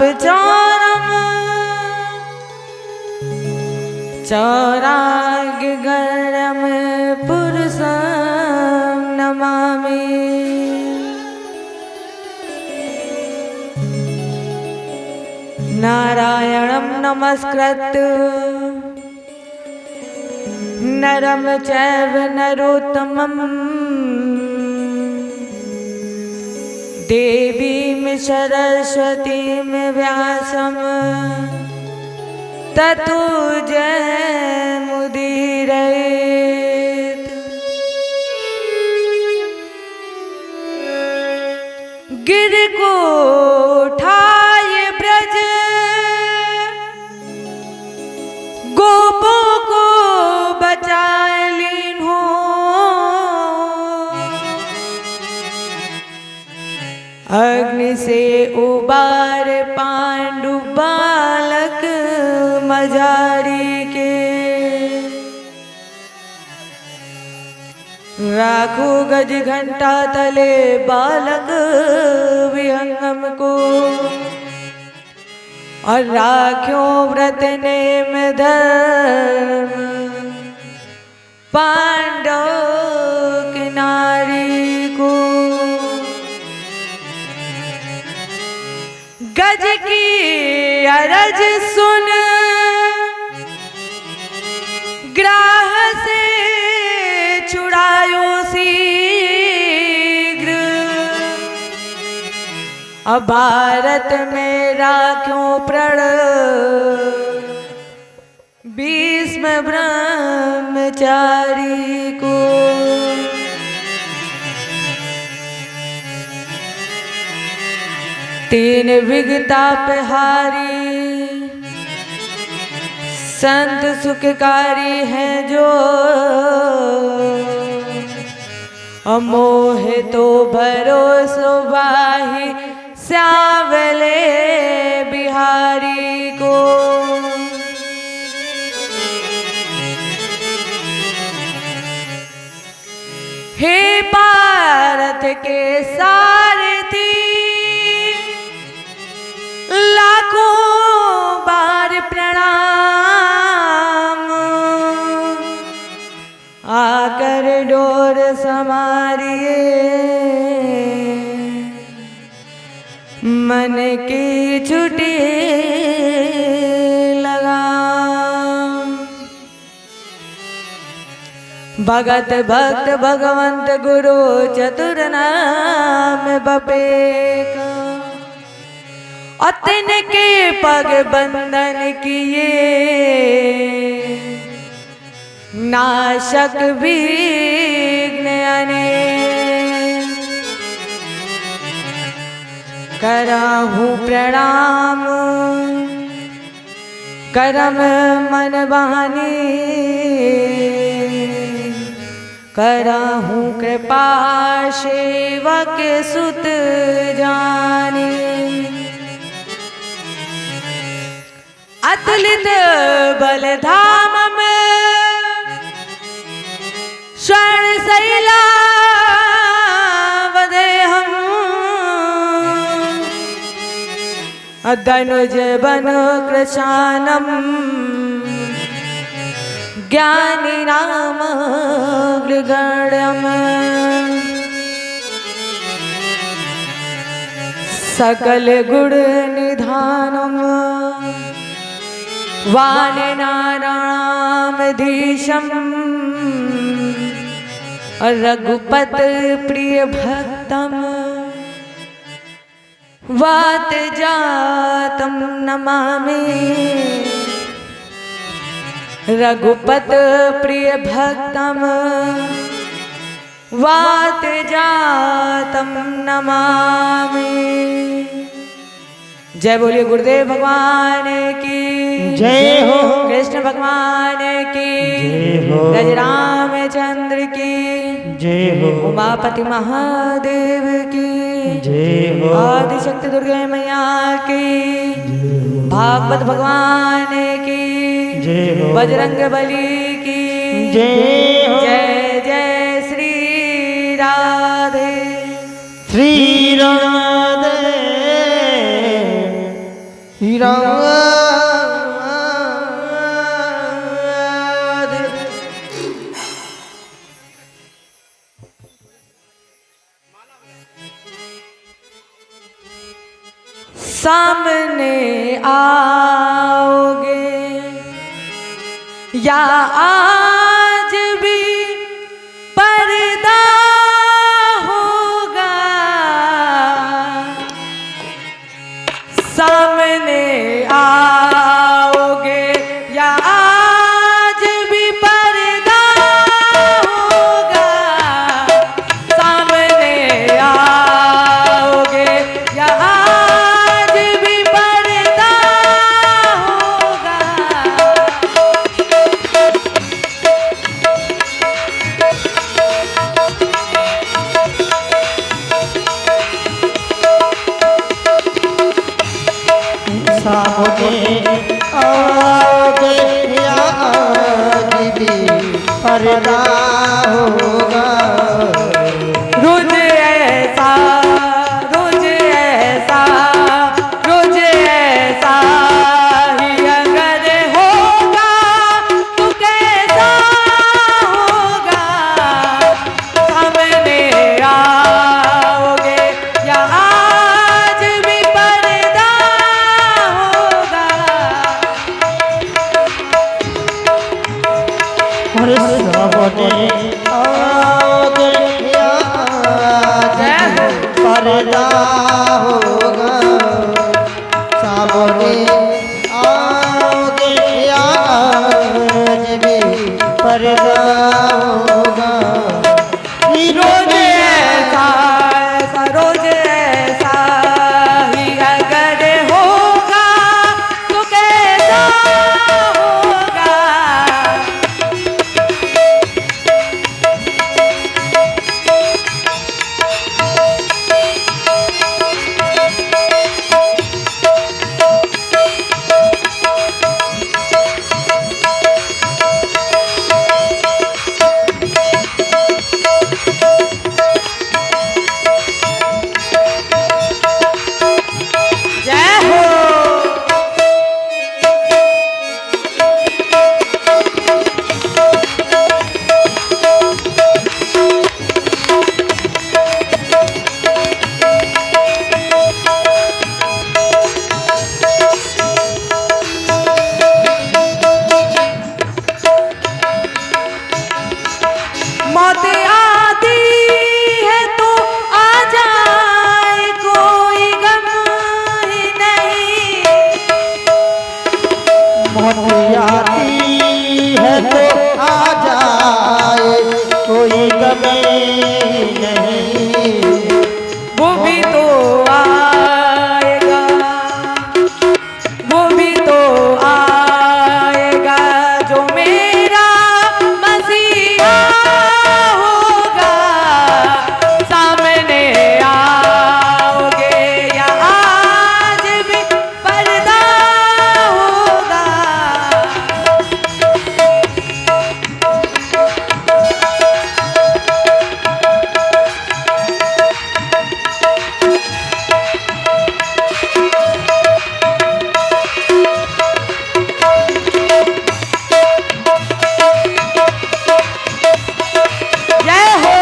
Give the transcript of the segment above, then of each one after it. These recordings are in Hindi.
चौरम चौराग्यगरम पुरुषं नमामि। नारायणं नमस्कृत्य नरं चैव नरोत्तमं देवीं सरस्वतीं व्यासं ततो जयमुदीरयेत्। गिरिकोठाय ब्रज गोपों को बचाए लीन हो, अग्नि से उबार पांडु बालक मजारी के। राखो गज घंटा तले बालक विहंगम को, और राख्यो व्रत नेम धर्म पांडव की नारी को। गज की अरज सुन ग्राह से छुड़ायो शीघ्र, अब भारत में राख्यों प्रण भीष्म ब्रह्मचारी को। तीन विगतापहारी संत सुखकारी हैं जो, अमोह तो भरोसो बाही श्यावले बिहारी को। हे भारत के सारथी लाखों बार प्रणाम, आकर डोर समारिए मन की छुट्टी लगाम। भगत भक्त भगवंत गुरु चतुर नाम बपेक, अतन के पग बंधन किए नाशक विघ्न अनेक। कराहूं प्रणाम करम मन वाणी, कराहूं कृपा सेवक सुत जानी। अतुलित बलधाम में स्वर्ण शैला वदेहम, धनुज बन कृशानम ज्ञानी नाम गृगण्यम। सकल गुण निधानम वाननारामधीशम, रघुपत प्रिय भक्तम वात जातम नमामि। रघुपत प्रिय भक्तम वात जातम नमामि। जय बोलिए गुरुदेव भगवान की जय हो, कृष्ण भगवान की जय हो, रामचंद्र की जय हो, उमापति महादेव की जय हो, आदिशक्ति दुर्गा मैया की, भागवत भगवान की जय हो, बजरंग बली की जय हो। जय जय श्री राधे श्री राधे सामने आओगे या आज भी पर्दा होगा, सामने आओगे या आज भी पर्दा होगा, सामने आओगे या आज भी पर्दा होगा। सामने आओगे या आज भी पर्दा होगा, रोज ऐसा रोज ऐसा रोज ऐसा ही अगर होगा तो कैसा होगा, सामने आओगे या आज भी पर्दा होगा। और सामने आओगे या आज भी पर्दा होगा, सामने आओगे या आज भी पर्दा होगा। रोज ऐसा ऐसा रोज ऐसा ही अगर होगा तो कैसा होगा, जय हो। मौत आती है तो आ जाए, कोई गम ही नहीं। मौत आती है तो आ जाए, कोई गम नहीं। वो भी तो आएगा, वो भी तो आएगा जो मेरा मसीहा होगा, सामने आओगे या आज भी पर्दा होगा। जय हो।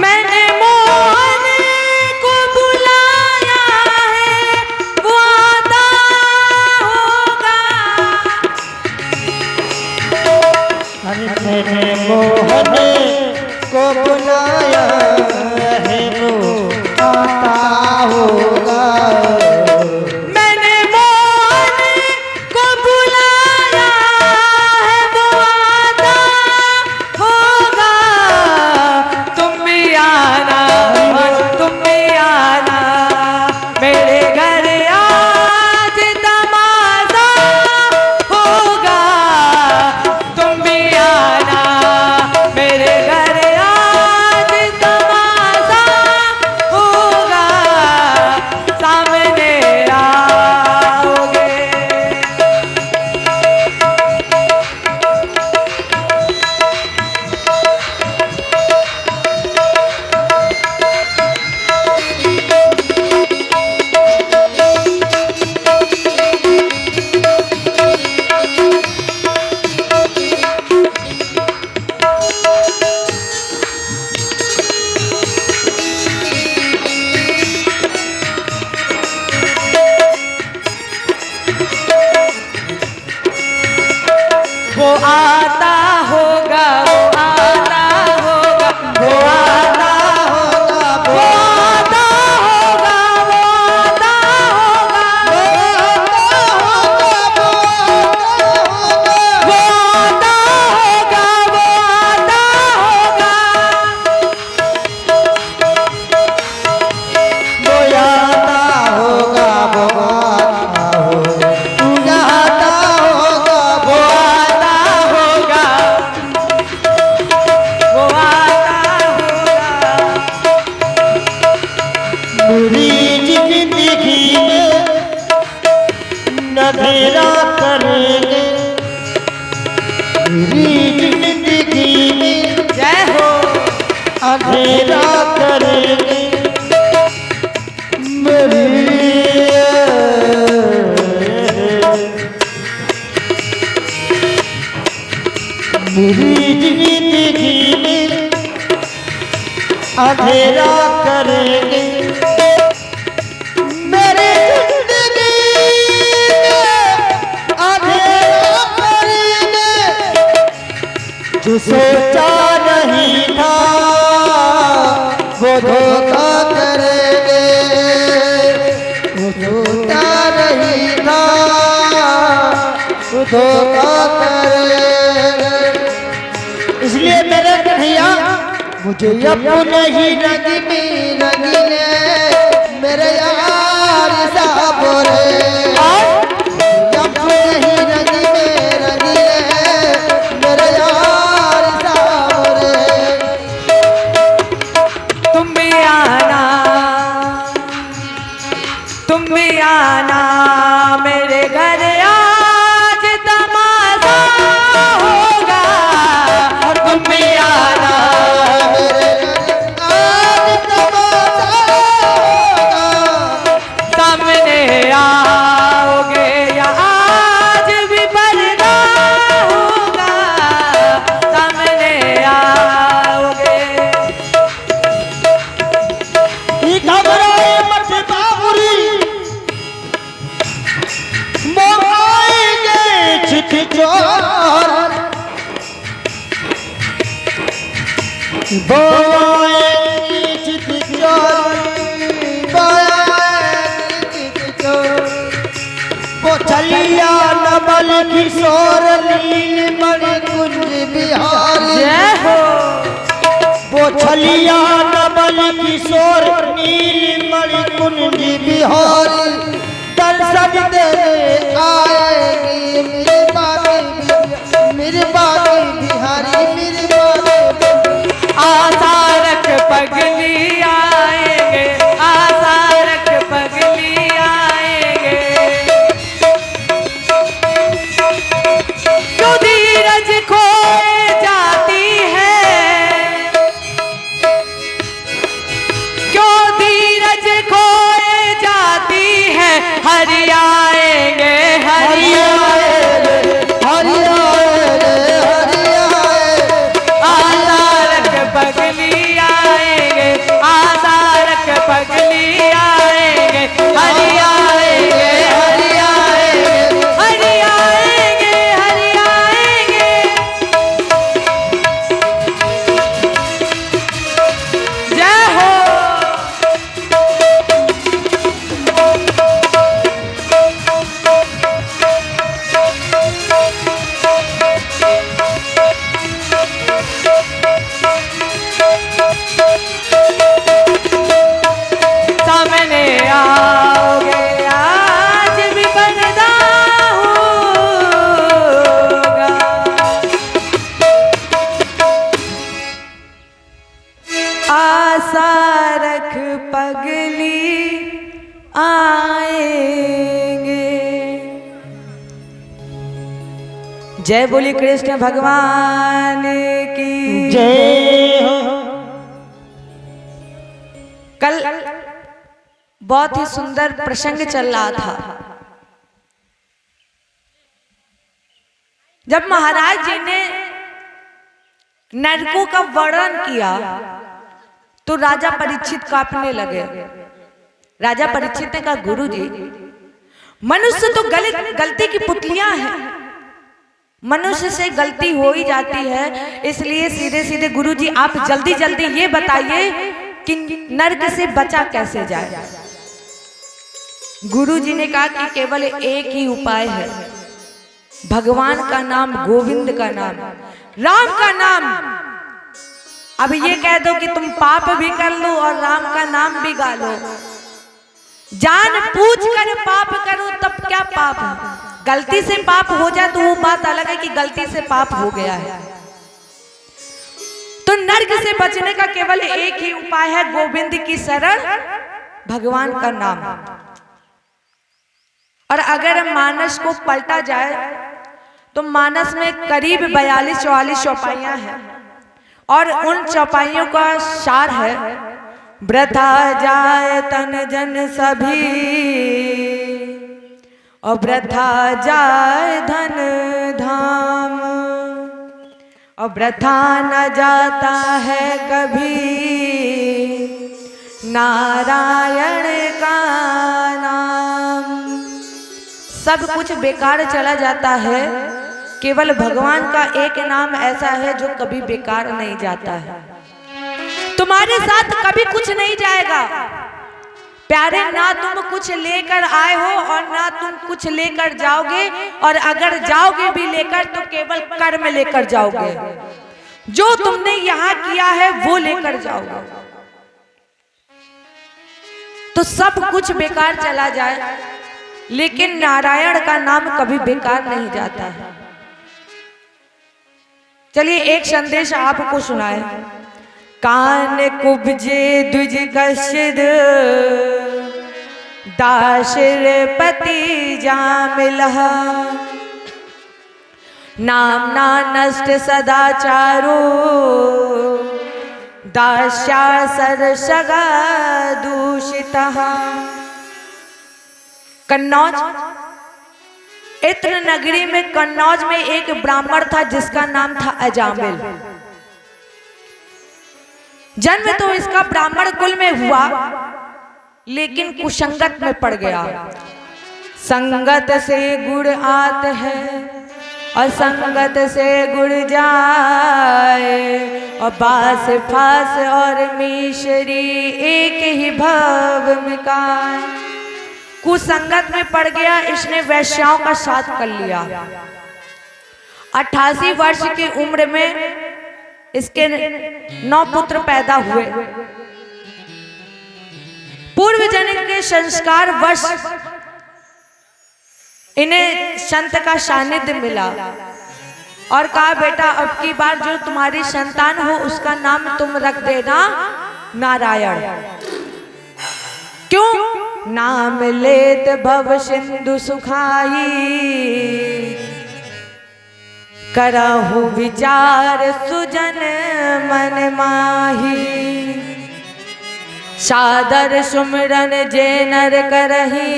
मैंने मोहन को बुलाया है, वो आता होगा। मैंने मोहन को बुलाया है, वो आता होगा। मैंने मोहन को बुलाया है, वो आता होगा। तुम भी आना, तुम भी आना मेरे घर, आज तमाशा होगा। तुम भी आना मेरे घर, आज तमाशा होगा, सामने आता होगा, वो आता होगा, वो आता होगा, वो आता होगा, वो आता होगा, वो आता होगा, वो आता होगा। वो आता होगा, वो आता होगा, तू आता होगा, वो आता होगा, वो आता होगा। मेरी जिंदगी में अंधेरा करेंगे, मेरी जिंदगी में जय हो। अंधेरा करेंगे, मेरी जिंदगी में अंधेरा करेंगे, मेरी जिंदगी में अंधेरा करेंगे। जो सोचा नहीं था वो धोखा करेंगे, वो सोचा नहीं था वो धोखा करेंगे। इसलिए मेरे कन्हैया मुझे अपने ही रंगीले मेरे यार साहब रे, अपने ही रंगीले मेरे यार साहब रे। तुम भी आना, तुम भी आना मेरे घर, आज तमाशा होगा। तुम भी आना, सामने आओगे या आज भी पर्दा होगा, सामने आओगे। घबराए मत बाबुरी, मोहाएंगे चित चोर, बोएंगे चित चोर, बोएंगे चित चोर। वो चलिया नवल किशोर नील मणि कुंज बिहारी, जय हो। वो छलिया नवल किशोर नील मणि कुंज बिहारी, दर्शन दे आएगी मेरी बाबी बिहारी, मेरी बाबी। आशा रख पगली आएंगे, आशा रख पगली आएंगे। क्यों धीरज खोए जाती है, क्यों धीरज खोए जाती है। हरि आएंगे, हरि आएंगे, हरि आए, आशा रख पगली आएंगे, आशा रख पगली आएंगे। हरि आएंगे, हरि आएंगे, हरि आएंगे, हरि आएंगे। जय हो। सामने आओगे आज भी पर्दा होगा। आशा रख पगली आएंगे। जय बोली कृष्ण भगवान की जय हो। कल बहुत ही सुंदर प्रसंग चल रहा था। जब महाराज जी ने नरकों का वर्णन किया तो राजा परीक्षित कांपने लगे। राजा परीक्षित ने कहा, गुरु जी, मनुष्य तो गलती की पुतलियां हैं, मनुष्य से गलती हो ही जाती है, इसलिए सीधे सीधे गुरुजी आप जल्दी जल्दी ये बताइए कि नर्क से बचा कैसे जाए। गुरुजी ने कहा कि केवल एक ही उपाय है, भगवान का नाम, गोविंद का नाम, राम का नाम। अब ये कह दो कि तुम पाप भी कर लो और राम का नाम भी गा लो, जान पूछ कर पाप करो तब क्या पाप है। गलती से पाप हो जाए तो वो बात अलग है कि गलती से पाप हो गया है। तो नर्क से बचने का केवल एक ही उपाय है, गोविंद की शरण, भगवान का नाम। और अगर मानस को पलटा जाए तो मानस में करीब 42-44 चौपाइयां हैं और उन चौपाइयों का सार है, वृथा जाए तन जन सभी और वृथा जाए धन धाम और वृथा न जाता है कभी नारायण का नाम। सब कुछ बेकार चला जाता है, केवल भगवान का एक नाम ऐसा है जो कभी बेकार नहीं जाता है। तुम्हारे साथ कभी कुछ नहीं जाएगा प्यारे, ना तुम कुछ लेकर आए हो और ना तुम कुछ लेकर जाओगे, और अगर जाओगे भी लेकर तो केवल कर्म लेकर जाओगे, जो तुमने यहाँ किया है वो लेकर जाओगे। तो सब कुछ बेकार चला जाए लेकिन नारायण का नाम कभी बेकार नहीं जाता है। चलिए एक संदेश आपको सुनाए। कान कुब्जे द्विज कशिद दाशिरपति जामिलः नामना नष्ट सदाचारो दास्यासर सगा दूषितः। कन्नौज, इत्र नगरी में कन्नौज में एक ब्राह्मण था जिसका नाम था अजामिल। जन्म तो इसका ब्राह्मण कुल में हुआ लेकिन कुसंगत में पड़ गया। संगत से गुड़ आत है और संगत से गुड़ जाए और बास फास और मिश्री एक ही भव मिकाए। कुसंगत में पड़ गया, इसने वैश्याओं का साथ कर लिया। 88 वर्ष की उम्र में इसके 9 पुत्र पैदा हुए। पूर्व जन्म के संस्कार वश इन्हें संत का सानिध्य मिला और कहा बेटा अब की बार जो तुम्हारी संतान हो उसका नाम तुम रख देना नारायण। क्यों? नाम लेत भव सिंधु सुखाई करहु विचार सुजन मन माही। सादर सुमिरन जे नर करही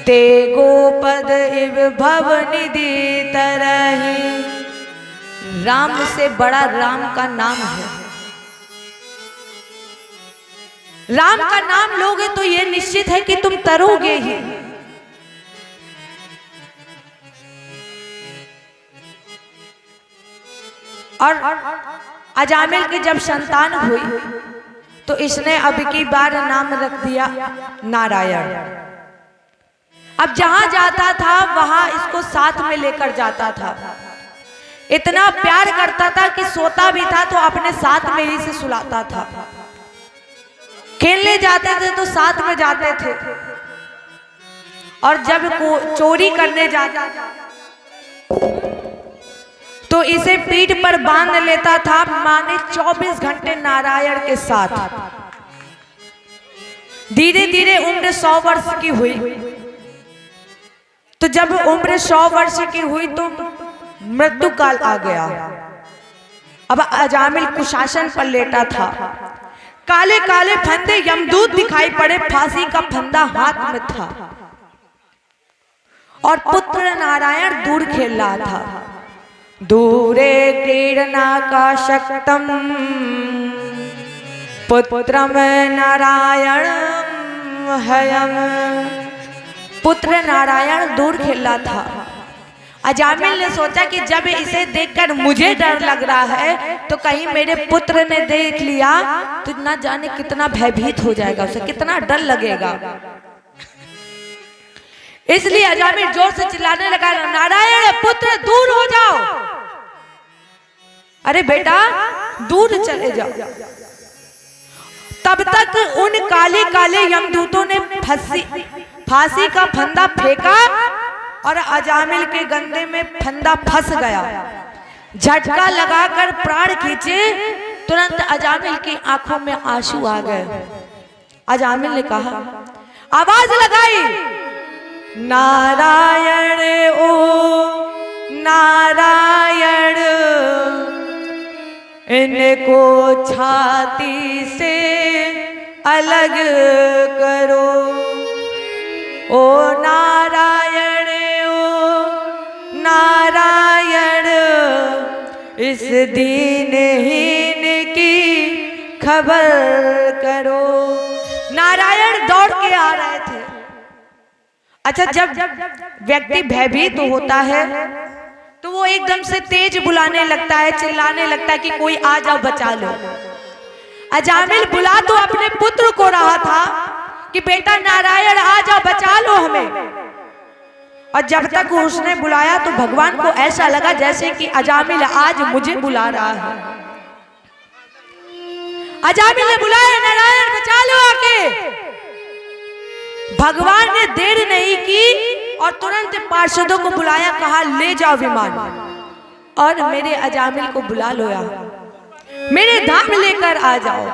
ते गोपद इव भव निधि तरही। राम से बड़ा राम का नाम है। राम का नाम लोगे तो ये निश्चित है कि तुम तरोगे ही। और अजामिल की जब संतान हुई तो इसने अब की बार नाम रख दिया नारायण। अब जहां जाता था वहां इसको साथ में लेकर जाता था। इतना प्यार करता था कि सोता भी था तो अपने साथ में ही से सुलाता था। खेलने जाते थे तो साथ में जाते थे और जब चोरी करने जाता तो इसे पीठ पर बांध लेता था, माने 24 घंटे नारायण के साथ। धीरे धीरे उम्र 100 वर्ष की हुई तो जब उम्र 100 वर्ष की हुई तो मृत्यु काल आ गया। अब अजामिल कुशासन पर लेटा था। काले काले फंदे यमदूत दिखाई पड़े, फांसी का फंदा हाथ में था और पुत्र नारायण दूर खेल रहा था। दूरे क्रीडना का शक्तम पुत्रम नारायण हयम। पुत्र नारायण दूर खेल रहा था अजामिल ने सोचा कि जब इसे देखकर मुझे डर लग रहा है तो कहीं मेरे पुत्र ने देख लिया तो ना जाने कितना भयभीत हो जाएगा, उसे कितना डर लगेगा। इसलिए अजामिल जोर से चिल्लाने लगा, नारायण पुत्र दूर हो जाओ, अरे बेटा दूर चले जाओ। तब तक उन काले काले यमदूतों ने फांसी का फंदा फेंका और अजामिल के गंदे में फंदा फंस गया। झटका लगाकर प्राण खींचे, तुरंत अजामिल की आंखों में आंसू आ गए। अजामिल ने कहा, आवाज लगाई, नारायण ओ नारायण, इनको छाती से अलग करो। ओ नारायण ओ नारायण, इस दीनहीन की खबर करो। नारायण दौड़ के आ रहे थे। अच्छा, जब व्यक्ति भयभीत होता है तो वो एकदम से तेज बुलाने लगता है, चिल्लाने लगता है कि कोई आ जाओ बचा लो। अजामिल बुला तो अपने पुत्र को रहा था कि बेटा नारायण आ जाओ बचा लो हमें, और जब तक उसने बुलाया तो भगवान को ऐसा लगा जैसे कि अजामिल आज मुझे बुला रहा है। अजामिल ने बुलाया, नारायण बचा लो आके। भगवान ने देर नहीं की और तुरंत पार्षदों को बुलाया, कहा ले जाओ विमान और मेरे अजामिल को बुला लो, यहाँ मेरे धाम लेकर आ जाओ।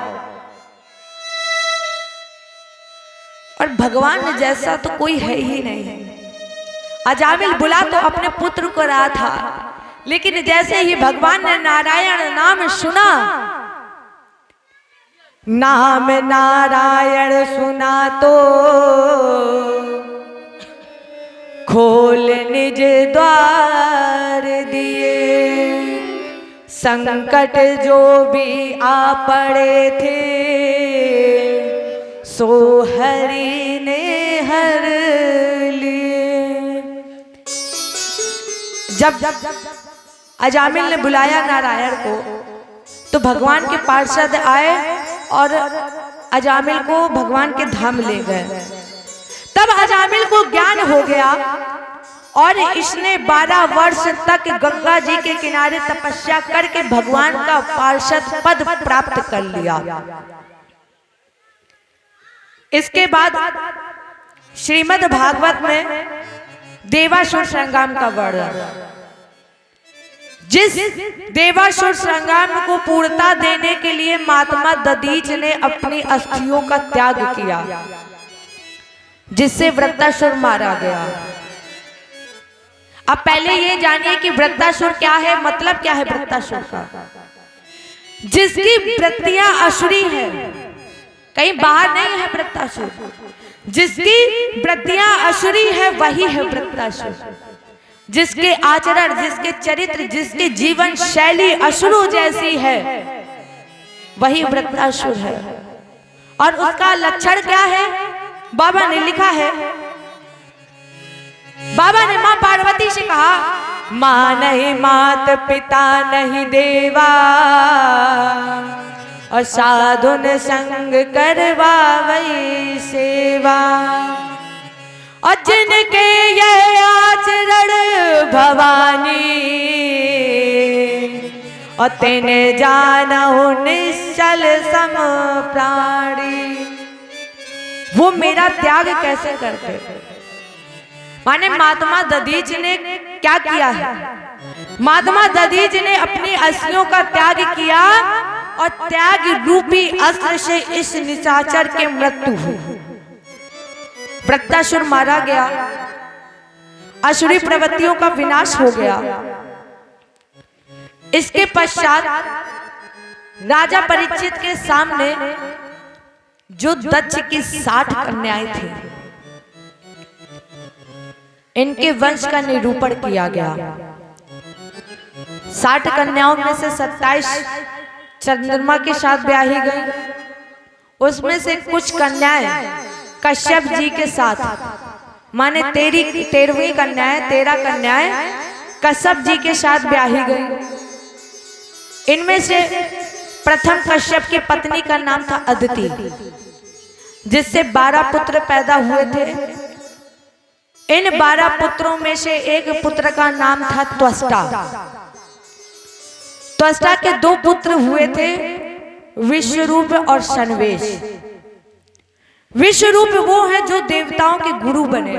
और भगवान जैसा तो कोई है ही नहीं। अजामिल बुला तो अपने पुत्र को रहा था, लेकिन जैसे ही भगवान ने नारायण नाम सुना, नाम नारायण सुना तो खोल निज द्वार दिए। संकट जो भी आ पड़े थे सो हरि ने हर लिए। जब अजामिल ने बुलाया नारायण को तो भगवान के पार्षद आए और अजामिल को भगवान के धाम ले गए। तब अजामिल को ज्ञान हो गया और इसने 12 वर्ष तक गंगा जी के किनारे तपस्या करके भगवान का पार्षद पद प्राप्त कर लिया। इसके बाद श्रीमद् भागवत में देवासुर संग्राम का वर्णन, जिस देवासुर संग्राम को पूर्णता देने के लिए महात्मा दधीच ने अपनी अस्थियों का त्याग किया, जिससे वृत्तासुर मारा गया। अब पहले ये जानिए कि वृत्तासुर क्या है, मतलब क्या है वृत्तासुर का। जिसकी वृत्तियां असुरी है, कहीं बाहर नहीं है वृत्तासुर, जिसकी वृत्तियां असुरी है वही है वृत्तासुर। जिसके आचरण, जिसके चरित्र, जिसकी जीवन शैली असुरों जैसी है वही वृत्तासुर है। और उसका लक्षण क्या है, बाबा ने लिखा है। बाबा ने मां पार्वती से कहा, मां नहीं मात पिता नहीं देवा, और साधुन संग करवा वही सेवा। और जिनके ये आचरण भवानी, और तेने जानहु निश्चल सम प्राणी। वो मेरा त्याग कैसे करते, माने महात्मा दधीच ने क्या किया है। महात्मा दधीच ने अपनी अस्थियों का त्याग किया और त्याग रूपी अस्त्र से इस निशाचर के मृत्यु हुई। वृत्तासुर मारा गया, असुरी प्रवृत्तियों का विनाश हो गया। इसके पश्चात राजा परीक्षित के सामने जो दक्ष की 60 कन्याएं थी, इनके वंश का निरूपण किया गया। 60 कन्याओं में से 27 चंद्रमा के साथ ब्याही गई। उसमें से कुछ कन्याएं कश्यप जी के साथ, माने 13वीं कन्याएं, 13 कन्याएं कश्यप जी के साथ ब्याही गई। इनमें से प्रथम कश्यप की पत्नी का नाम था अदिति, जिससे 12 पुत्र पैदा हुए थे। इन 12 पुत्रों में से एक पुत्र का नाम था त्वष्टा। त्वष्टा के 2 पुत्र हुए थे, विश्वरूप और शनवेश। विश्वरूप वो है जो देवताओं के गुरु बने।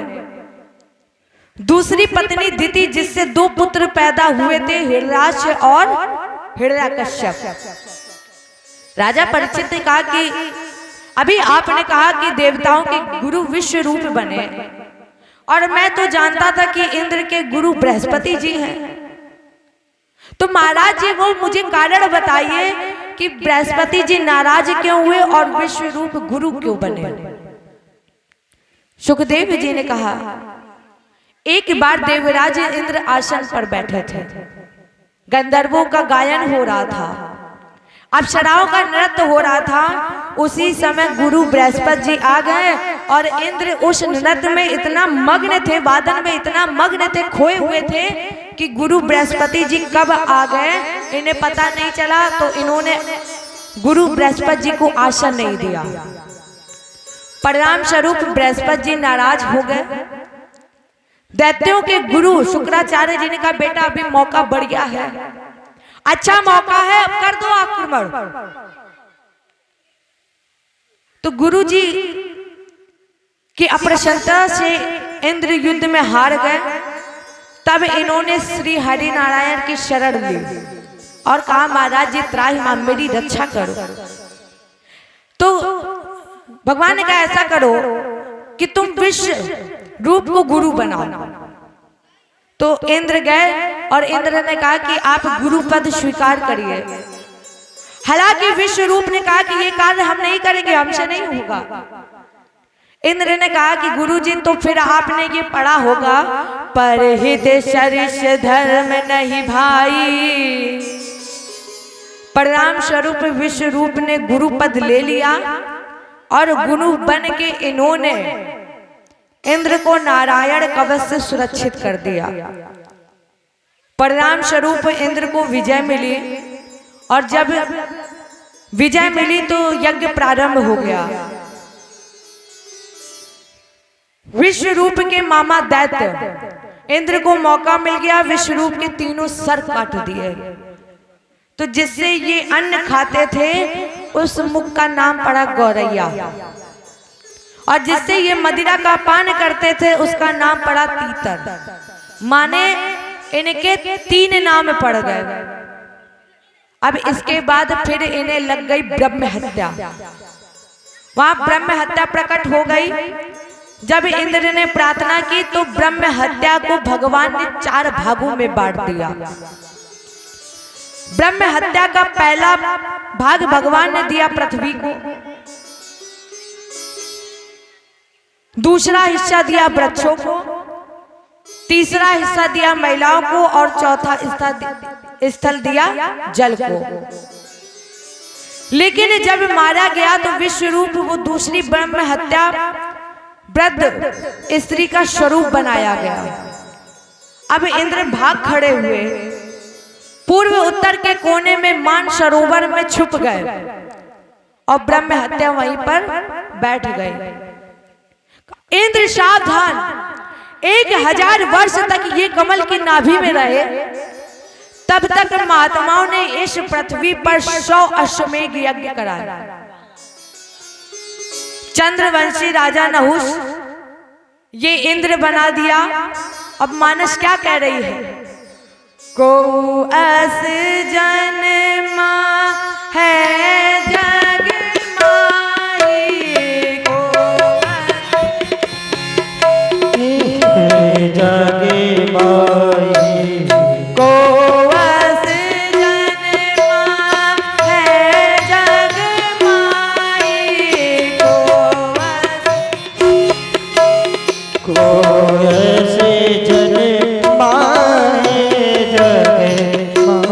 दूसरी पत्नी दिति, जिससे 2 पुत्र पैदा हुए थे, हिरण्याक्ष और हिरण्यकश्यप। राजा परीक्षित ने कहा कि अभी आपने कहा कि देवताओं के गुरु विश्वरूप बने, और मैं तो जानता था कि इंद्र के गुरु बृहस्पति जी हैं। तो महाराज जी वो मुझे कारण बताइए कि बृहस्पति जी नाराज क्यों हुए और विश्वरूप गुरु क्यों बने। सुखदेव जी ने कहा, एक बार देवराज इंद्र आसन पर बैठे थे, गंधर्वों का गायन हो रहा था, अप्सराओं का नृत्य हो रहा था। उसी समय गुरु बृहस्पति जी आ गए और इंद्र उस नृत्य में इतना मग्न थे, वादन में इतना मग्न थे, खोए हुए थे कि गुरु बृहस्पति जी कब आ गए इन्हें पता नहीं चला। तो इन्होंने गुरु बृहस्पति जी को आसन नहीं दिया। परिणाम स्वरूप बृहस्पति जी नाराज हो गए। दैत्यों के गुरु शुक्राचार्य जी ने कहा, बेटा अभी मौका बढ़िया है, अच्छा मौका है, अब कर दो आक्रमण। तो गुरु जी की अप्रसन्नता से इंद्र युद्ध में हार गए। तब इन्होंने श्री हरि नारायण की शरण ली और कहा, महाराज जी त्राहि मां, मेरी रक्षा करो। तो भगवान ने कहा, ऐसा करो कि तुम विश्व रूप को गुरु बनाओ। तो इंद्र गए और इंद्र ने कहा कि आप गुरु पद स्वीकार करिए। हालांकि विश्व रूप ने कहा कि ये कार्य हम नहीं करेंगे, हमसे नहीं होगा। इंद्र ने कहा कि गुरुजी तो फिर आपने ये पढ़ा होगा, परहित सरिष धर्म नहीं भाई। परिणाम स्वरूप विश्व रूप ने गुरु पद ले लिया और गुरु बन के इन्होंने इंद्र को नारायण कवच से सुरक्षित कर दिया। परिणाम स्वरूप इंद्र को विजय मिली, और जब विजय मिली तो यज्ञ प्रारंभ हो गया। विश्व रूप के मामा दैत्य इंद्र को मौका मिल गया, विश्व रूप के 3 सर काट दिए। तो जिससे ये अन्न खाते थे उस मुख का नाम पड़ा गौरैया, और जिससे ये मदिरा का पान करते थे उसका नाम पड़ा तीतर। माने इनके 3 नाम पड़ गए। अब इसके बाद फिर इन्हें लग गई ब्रह्म हत्या। वहां ब्रह्म हत्या प्रकट हो गई। जब इंद्र ने प्रार्थना की तो ब्रह्म हत्या को भगवान ने 4 भागों में बांट दिया। ब्रह्म हत्या का पहला भाग भगवान ने दिया पृथ्वी को, दूसरा हिस्सा दिया वृक्षों को, तीसरा हिस्सा दिया महिलाओं को, और चौथा स्थल दिया जल को। लेकिन जब मारा गया तो विश्व रूप वो दूसरी ब्रह्म हत्या वृद्ध स्त्री का स्वरूप बनाया गया। अब इंद्र भाग खड़े हुए पूर्व उत्तर के कोने में मान सरोवर में छुप गए और ब्रह्म हत्या वहीं पर बैठ गए। इंद्र सावधान, 1000 वर्ष तक ये कमल की नाभि में रहे। तब तक महात्माओं ने इस पृथ्वी पर 100 अश्वमेध यज्ञ कराया। चंद्रवंशी राजा नहुष ये इंद्र बना दिया। अब मानस क्या कह रही है, को अस जन्मा है जग माई, को जग माई, को अस जन्मा है जग माई, को ऐसे जन्मा है जग माई।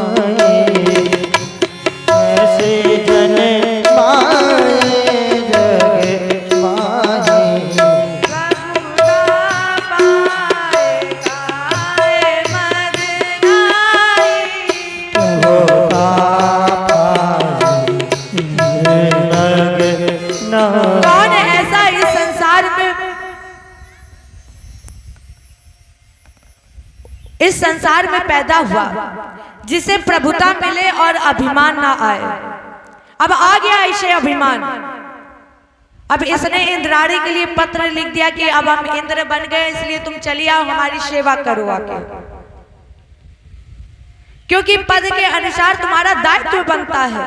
संसार में पैदा हुआ, जिसे प्रभुता मिले और अभिमान ना आए। अब आ गया इसे अभिमान। अब इसने इंद्राणी के लिए पत्र लिख दिया कि अब हम इंद्र बन गए, इसलिए तुम चलिए आओ हमारी सेवा करो आके, क्योंकि पद के अनुसार तुम्हारा दायित्व बनता है।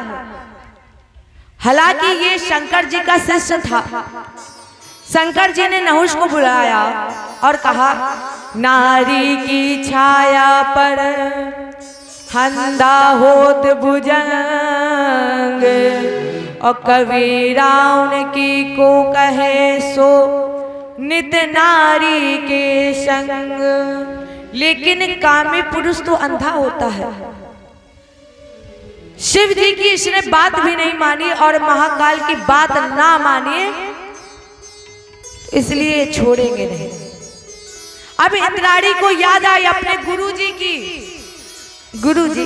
हालांकि ये शंकर जी का शिष्य था। शंकर जी ने नहुष को बुलाया और कहा, नारी की छाया पर हंदा होत भुजंग, और कबीरा उनकी को कहे सो नित नारी के संग। लेकिन कामी पुरुष तो अंधा होता है। शिव जी की इसने बात भी नहीं मानी और महाकाल की बात ना मानिए, इसलिए छोड़ेंगे नहीं। अब इंद्राणी को याद आई अपने गुरुजी की। गुरुजी,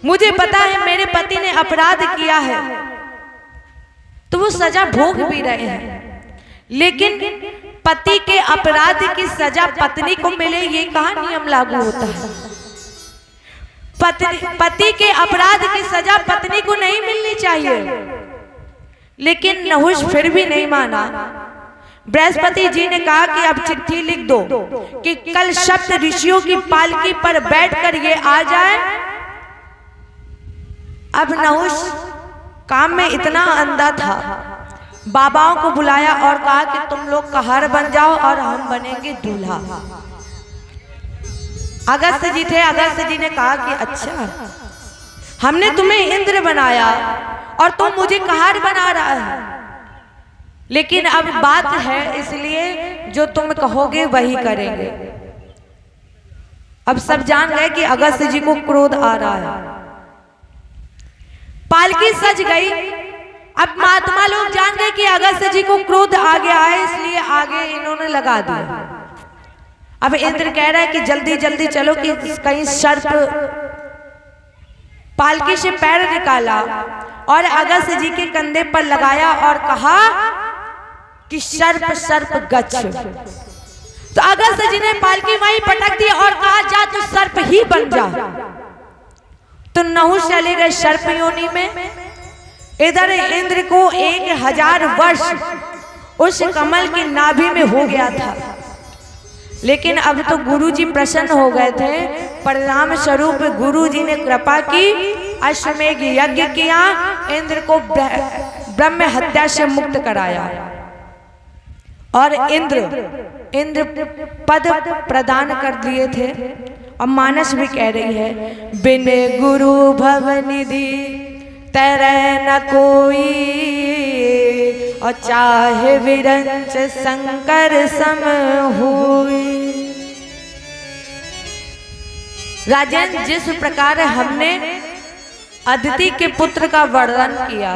मुझे पता है मेरे पति ने अपराध किया है, तो वो सजा भोग भी रहे हैं, लेकिन पति के अपराध की सजा पत्नी को मिले, ये कहाँ नियम लागू होता है? पति के अपराध की सजा पत्नी को नहीं मिलनी चाहिए। लेकिन नहुष फिर भी नहीं माना। बृहस्पति जी ने कहा कि अब चिट्ठी लिख दो कि कल सप्त ऋषियों की पालकी पर बैठकर ये आ जाए। अब नहुष काम में इतना अंधा था, बाबाओं को बुलाया और कहा कि तुम लोग कहार बन जाओ और हम बनेंगे दूल्हा। अगस्त जी थे। अगस्त जी ने कहा कि अच्छा, हमने तुम्हें इंद्र बनाया और तुम मुझे कहार बना रहा है, लेकिन अब बात है, इसलिए जो तुम कहोगे वही करेंगे। अब सब जान गए कि अगस्त जी को क्रोध आ रहा है। पालकी सज गई। अब महात्मा लोग जान गए कि अगस्त जी को क्रोध आ गया है, इसलिए आगे इन्होंने लगा दिया। अब इंद्र कह रहा है कि जल्दी जल्दी चलो कि कहीं सर्प। पालकी से पैर निकाला और अगस्त जी के कंधे पर लगाया और कहा कि सर्प सर्प गच्छ। तो अगस्त जी ने पालकी वहीं पटक दी और कहा, जा तू सर्प ही बन जा। तो नहुष चले गए सर्प योनि में। इधर इंद्र को 1000 वर्ष उस कमल की नाभि में हो गया था, लेकिन अब तो गुरुजी प्रसन्न हो गए थे। परिणाम स्वरूप गुरुजी ने कृपा की, अश्वमेघ यज्ञ किया, इंद्र को ब्रह्म हत्या से मुक्त कराया और इंद्र पद प्रदान कर दिए थे। अब मानस भी कह रही है, बिन गुरु भवनिधि तरह न कोई, और चाहे विरंच शंकर सम हुई। राजन, जिस प्रकार हमने अदिति के पुत्र का वर्णन किया,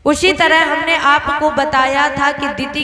उसी तरह हमने आपको बताया था कि दिति